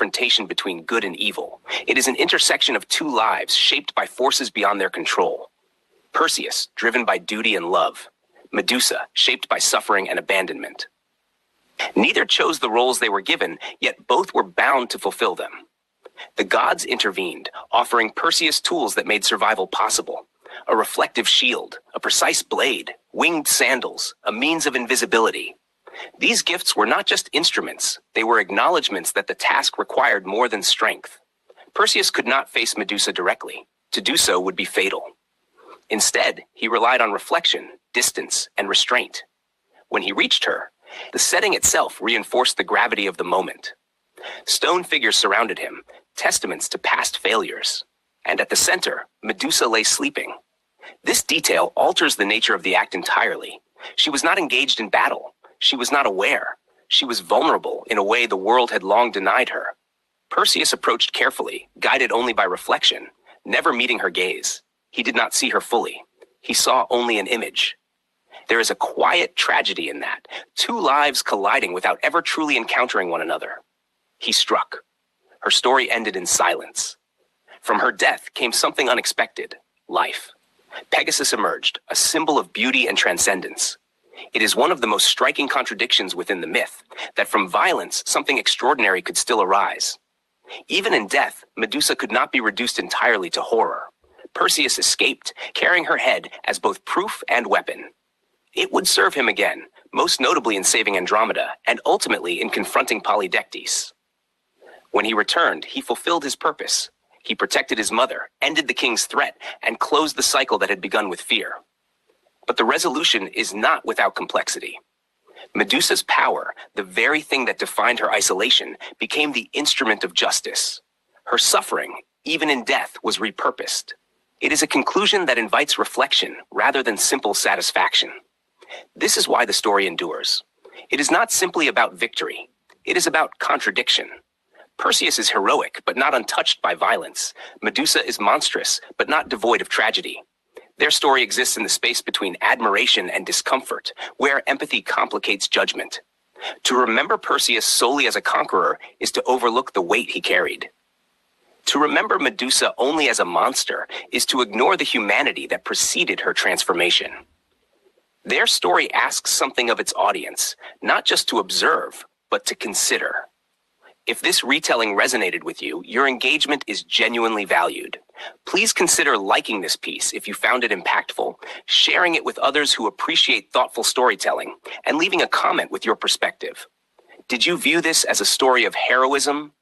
confrontation between good and evil. It is an intersection of two lives shaped by forces beyond their control. Perseus, driven by duty and love. Medusa, shaped by suffering and abandonment. Neither chose the roles they were given, yet both were bound to fulfill them. The gods intervened, offering Perseus tools that made survival possible. A reflective shield, a precise blade, winged sandals, a means of invisibility. These gifts were not just instruments, they were acknowledgments that the task required more than strength. Perseus could not face Medusa directly. To do so would be fatal. Instead, he relied on reflection, distance, and restraint. When he reached her, the setting itself reinforced the gravity of the moment. Stone figures surrounded him, testaments to past failures. And at the center, Medusa lay sleeping. This detail alters the nature of the act entirely. She was not engaged in battle. She was not aware. She was vulnerable in a way the world had long denied her. Perseus approached carefully, guided only by reflection, never meeting her gaze. He did not see her fully. He saw only an image. There is a quiet tragedy in that, two lives colliding without ever truly encountering one another. He struck. Her story ended in silence. From her death came something unexpected, life. Pegasus emerged, a symbol of beauty and transcendence. It is one of the most striking contradictions within the myth, that from violence, something extraordinary could still arise. Even in death, Medusa could not be reduced entirely to horror. Perseus escaped, carrying her head as both proof and weapon. It would serve him again, most notably in saving Andromeda, and ultimately in confronting Polydectes. When he returned, he fulfilled his purpose. He protected his mother, ended the king's threat, and closed the cycle that had begun with fear. But the resolution is not without complexity. Medusa's power, the very thing that defined her isolation, became the instrument of justice. Her suffering, even in death, was repurposed. It is a conclusion that invites reflection rather than simple satisfaction. This is why the story endures. It is not simply about victory. It is about contradiction. Perseus is heroic, but not untouched by violence. Medusa is monstrous, but not devoid of tragedy. Their story exists in the space between admiration and discomfort, where empathy complicates judgment. To remember Perseus solely as a conqueror is to overlook the weight he carried. To remember Medusa only as a monster is to ignore the humanity that preceded her transformation. Their story asks something of its audience, not just to observe, but to consider. If this retelling resonated with you, your engagement is genuinely valued. Please consider liking this piece if you found it impactful, sharing it with others who appreciate thoughtful storytelling, and leaving a comment with your perspective. Did you view this as a story of heroism,